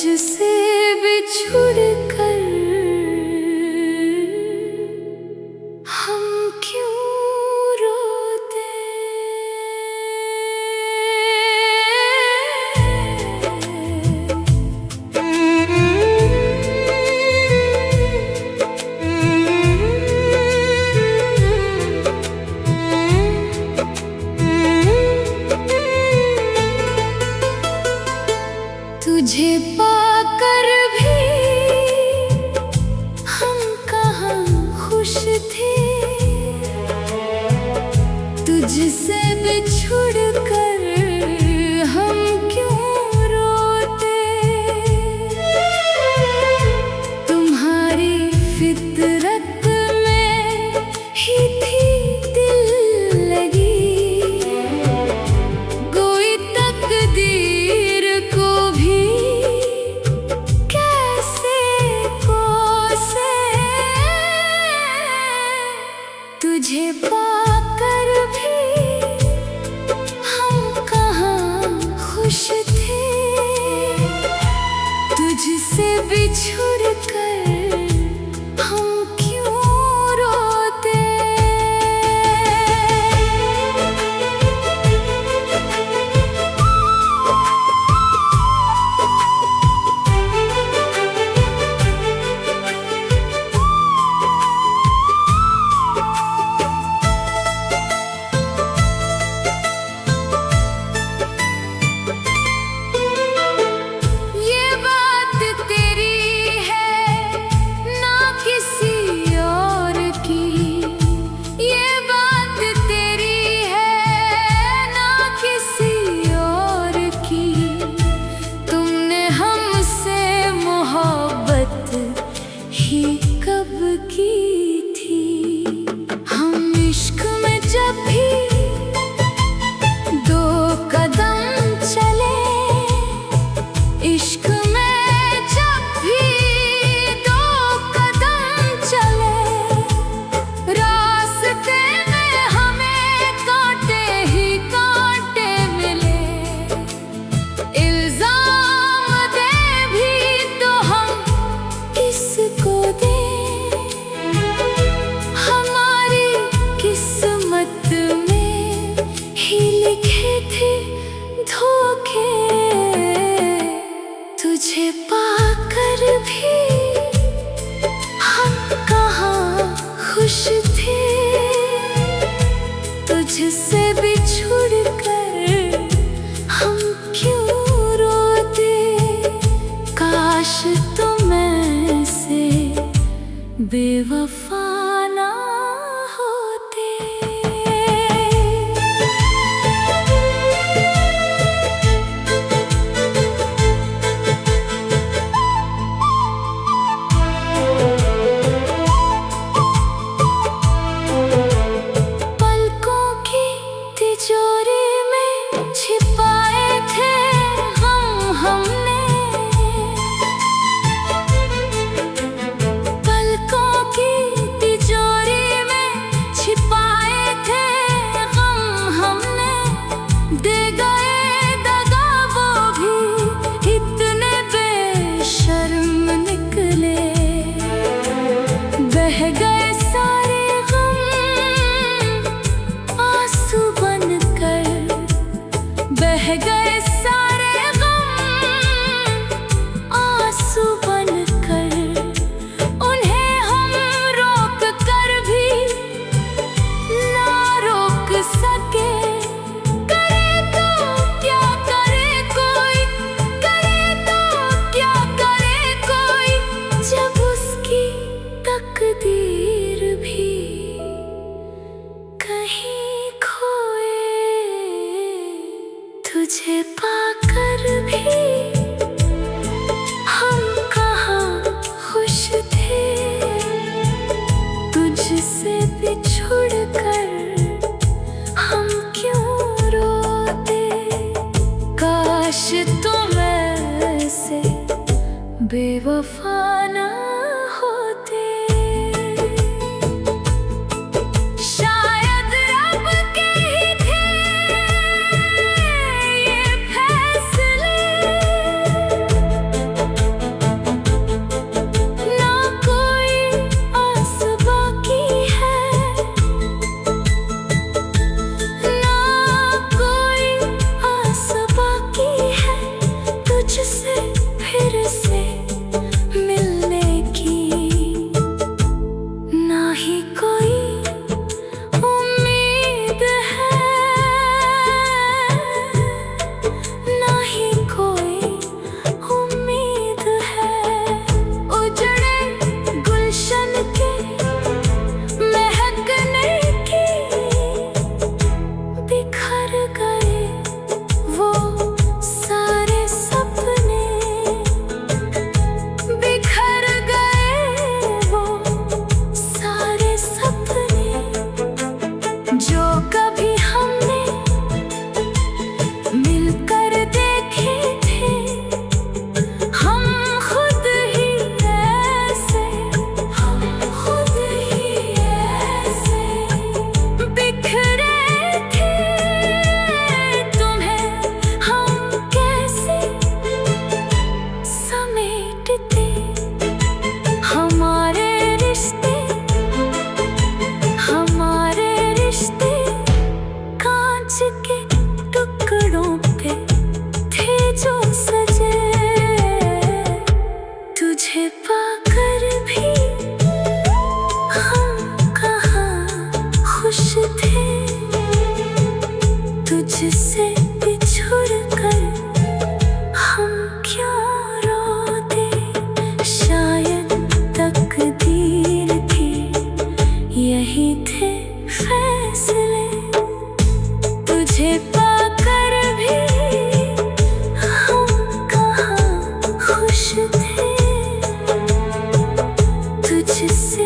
तुझसे बिछुड़ कर हम क्यों रोते। तुझे पाकर भी हम कहाँ खुश थे, तुझसे बिछुड़ कर हम क्यों रोते। तुम्हारी फितरत में ही थी दिल लगी, कोई तकदीर को भी तुझे पाकर भी हम कहाँ खुश थे, तुझसे बिछुड़ कर हम क्यों रोते। की थी हम इश्क में जब भी दो कदम चले, इश्क में जब भी दो कदम चले, रास्ते में हमें कांटे ही कांटे मिले। इल्जाम दे भी तो हम किसको दे, तुझे पाकर भी हम कहाँ खुश थे, तुझसे बिछुड़ कर हम क्यों रोते। काश तुम ऐसे बेवफा ना होते। तकदीर भी कहीं खोए, तुझे पाकर भी हम कहाँ खुश थे, तुझसे बिछुड़ कर हम क्यों रोते। काश तुम ऐसे बेवफा ना होते। शायद रब के ही थे ये फैसले, तुझसे बिछुड़ कर हम क्यों रोते। शायद तकदीर के यही थे फैसले। तुझे पाकर भी हम कहाँ खुश थे। तुझसे